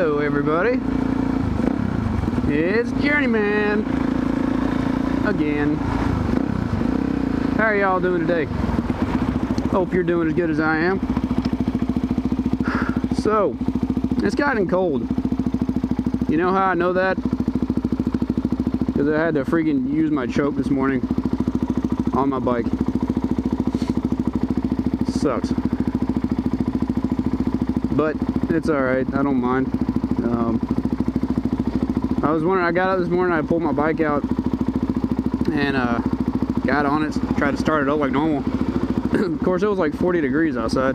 Hello everybody, it's Journeyman again. How are y'all doing today? Hope you're doing as good as I am. So, it's gotten cold. You know how I know that? Because I had to freaking use my choke this morning on my bike. Sucks. But it's alright, I don't mind. I was wondering, I got up this morning, I pulled my bike out and got on it, tried to start it up like normal. Of course, it was like 40 degrees outside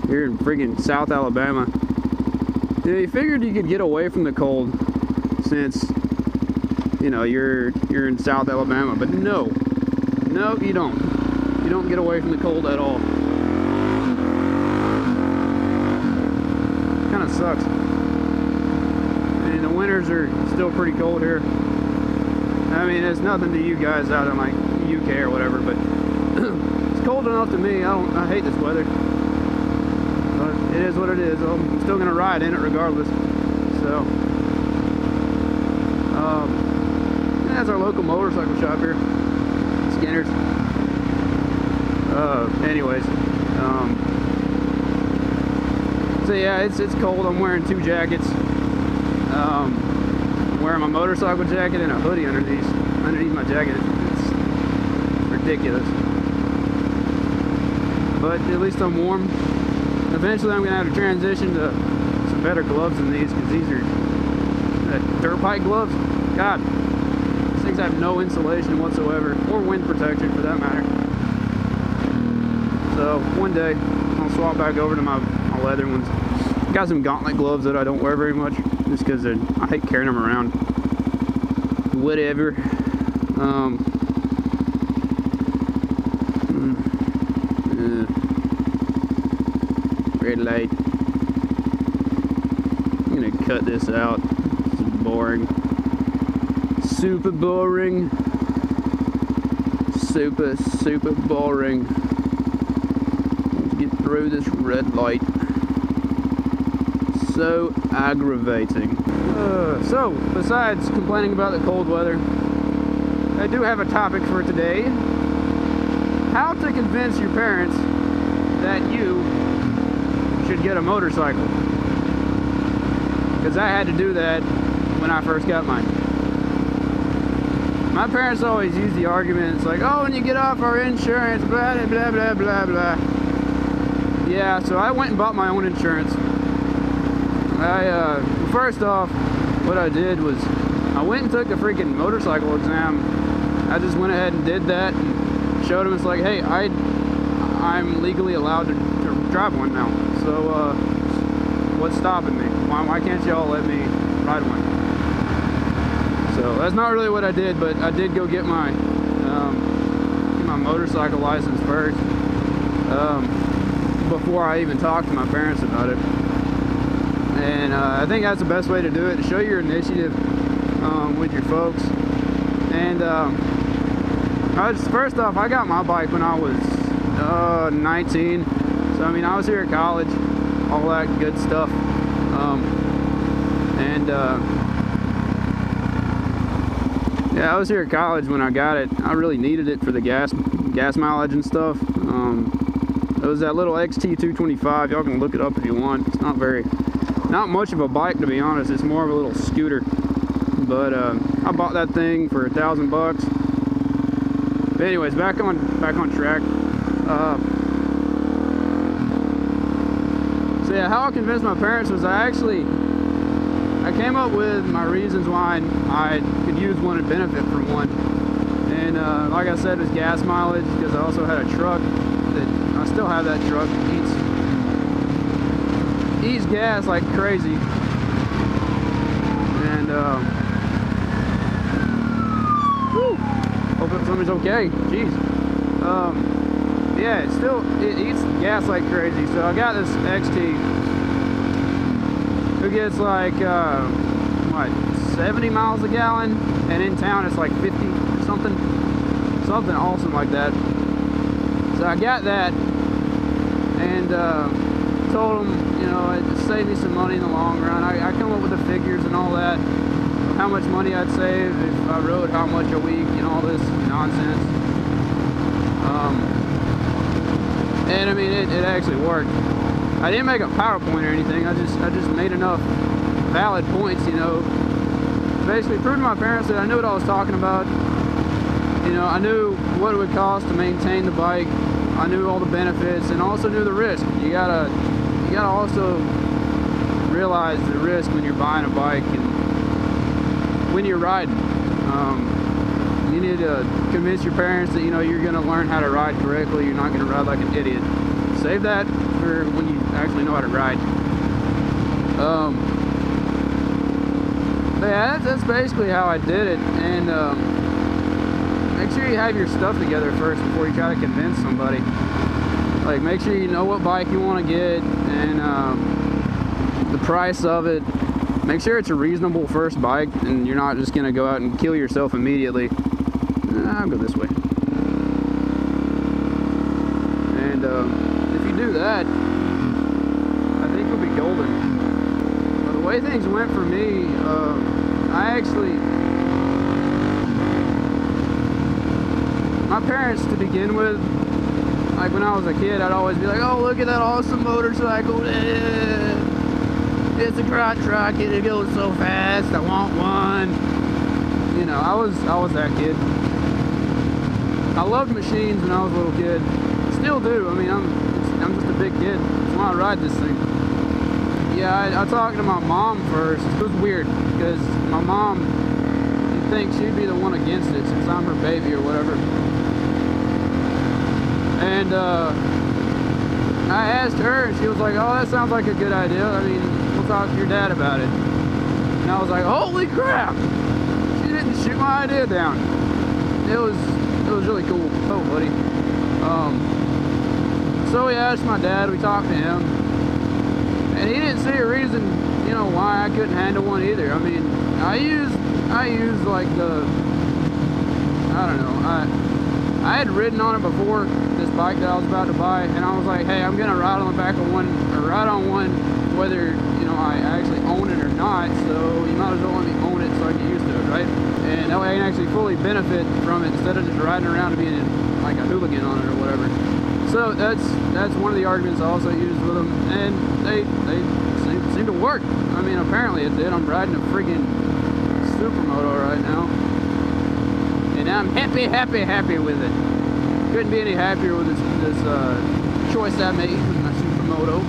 here in freaking South Alabama. Yeah, you figured you could get away from the cold since, you know, you're in South Alabama, but no, you don't. You don't get away from the cold at all. Kind of sucks. And the winters are still pretty cold here. I mean, it's nothing to you guys out in like UK or whatever, but it's cold enough to me. I hate this weather, but it is what it is. I'm still gonna ride in it regardless. So, that's our local motorcycle shop here, Skinner's. Anyways, so yeah, it's cold. I'm wearing two jackets. I'm wearing my motorcycle jacket and a hoodie underneath my jacket. It's ridiculous, but at least I'm warm. Eventually I'm gonna have to transition to some better gloves than these, because these are dirt bike gloves. God, these things have no insulation whatsoever, or wind protection for that matter. So one day I'll swap back over to my leather ones. Got some gauntlet gloves that I don't wear very much, just because I hate carrying them around. Whatever. Red light. I'm gonna cut this out. This is boring. Super boring. Super boring. Let's get through this red light. So aggravating. So, besides complaining about the cold weather, I do have a topic for today. How to convince your parents that you should get a motorcycle. Because I had to do that when I first got mine. My parents always use the argument, it's like, oh, when you get off our insurance, blah, blah, blah, blah, blah. Yeah, so I went and bought my own insurance. First off, what I did was I went and took the freaking motorcycle exam. I just went ahead and did that and showed them, it's like, hey, I'm legally allowed to drive one now. So what's stopping me? Why can't y'all let me ride one? So that's not really what I did, but I did go get my motorcycle license first before I even talked to my parents about it. And I think that's the best way to do it, to show your initiative with your folks. And first off, I got my bike when I was 19. So I mean, I was here at college, all that good stuff. Yeah, I was here at college when I got it. I really needed it for the gas mileage and stuff. It was that little XT225. Y'all can look it up if you want. It's not much of a bike, to be honest. It's more of a little scooter. But I bought that thing for $1,000. But anyways, back on track. So yeah, how I convinced my parents was I came up with my reasons why I could use one and benefit from one. And like I said, it was gas mileage, because I also had a truck that I still have. That truck eats gas like crazy. And hope somebody's okay. Jeez. Yeah, it eats gas like crazy. So I got this XT. It gets like 70 miles a gallon, and in town it's like 50 or something awesome like that. So I got that, and told them, you know, it just saved me some money in the long run. I come up with the figures and all that, how much money I'd save if I rode how much a week and all this nonsense. And I mean, it actually worked. I didn't make a PowerPoint or anything. I just made enough valid points, you know, basically proved to my parents that I knew what I was talking about. You know, I knew what it would cost to maintain the bike. I knew all the benefits and also knew the risk. You gotta also realize the risk when you're buying a bike and when you're riding. You need to convince your parents that, you know, you're gonna learn how to ride correctly. You're not gonna ride like an idiot. Save that for when you actually know how to ride. But yeah, that's basically how I did it. And make sure you have your stuff together first before you try to convince somebody. Like, make sure you know what bike you want to get and the price of it. Make sure it's a reasonable first bike and you're not just gonna go out and kill yourself immediately. I'll go this way. And if you do that, I think you'll be golden. But the way things went for me, my parents, to begin with, like when I was a kid, I'd always be like, oh, look at that awesome motorcycle. It's a crotch rocket, it goes so fast, I want one. You know, I was that kid. I loved machines when I was a little kid. Still do. I mean, I'm just a big kid. That's why I ride this thing. Yeah, I talked to my mom first. It was weird because my mom, you'd think she'd be the one against it since I'm her baby or whatever. And I asked her and she was like, oh, that sounds like a good idea. I mean, we'll talk to your dad about it. And I was like, holy crap! She didn't shoot my idea down. It was really cool. Oh, buddy. So we asked my dad, we talked to him, and he didn't see a reason, you know, why I couldn't handle one either. I mean, I used like I don't know, I had ridden on it before, this bike that I was about to buy, and I was like, hey, I'm gonna ride on the back of one, or ride on one, whether, you know, I actually own it or not, so you might as well let me own it so I get used to it, right? And that way I can actually fully benefit from it instead of just riding around and being like a hooligan on it or whatever. So that's one of the arguments I also used with them, and they seem to work. I mean, apparently it did. I'm riding a freaking Supermoto right now, and I'm happy with it. Couldn't be any happier with this choice I made with my Supermoto.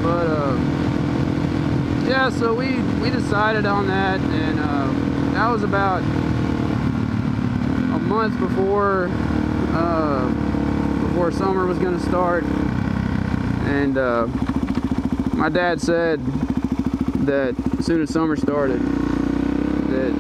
But yeah, so we decided on that, and that was about a month before summer was going to start. And my dad said that as soon as summer started, that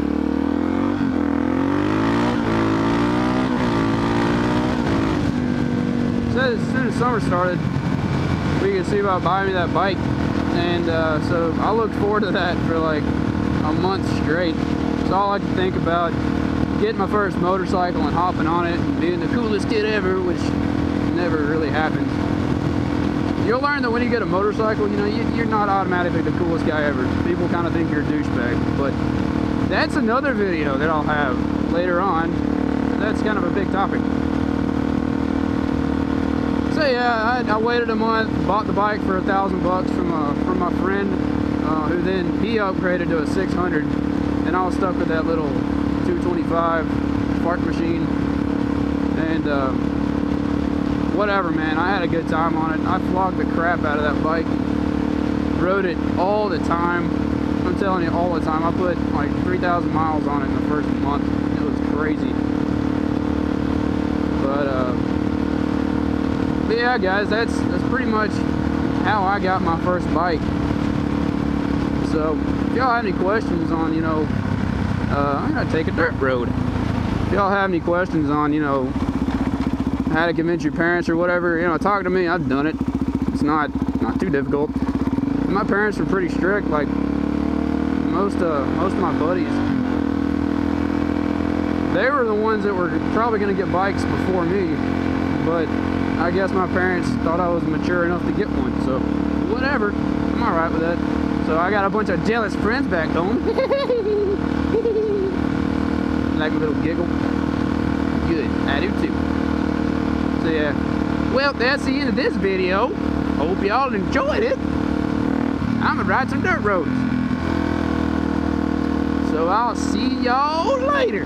we could see about buying me that bike. And so I looked forward to that for like a month straight. It's all I could think about, getting my first motorcycle and hopping on it and being the coolest kid ever, which never really happened. You'll learn that when you get a motorcycle, you know, you're not automatically the coolest guy ever. People kind of think you're a douchebag, but that's another video that I'll have later on. That's kind of a big topic. So yeah, I waited a month, bought the bike for $1,000 from my friend, who then he upgraded to a 600, and I was stuck with that little 225 spark machine. And whatever, man, I had a good time on it. I flogged the crap out of that bike, rode it all the time. I'm telling you, all the time. I put like 3,000 miles on it in the first month. It was crazy. But yeah, guys, that's pretty much how I got my first bike. So if y'all have any questions on, you know, I'm gonna take a dirt road. If y'all have any questions on, you know, how to convince your parents or whatever, you know, talk to me. I've done it. It's not too difficult. My parents were pretty strict, like most of my buddies. They were the ones that were probably gonna get bikes before me. but I guess my parents thought I was mature enough to get one, so whatever. I'm alright with that. So I got a bunch of jealous friends back home. Like a little giggle. Good, I do too. So yeah, well, that's the end of this video. Hope y'all enjoyed it. I'm gonna ride some dirt roads. So I'll see y'all later.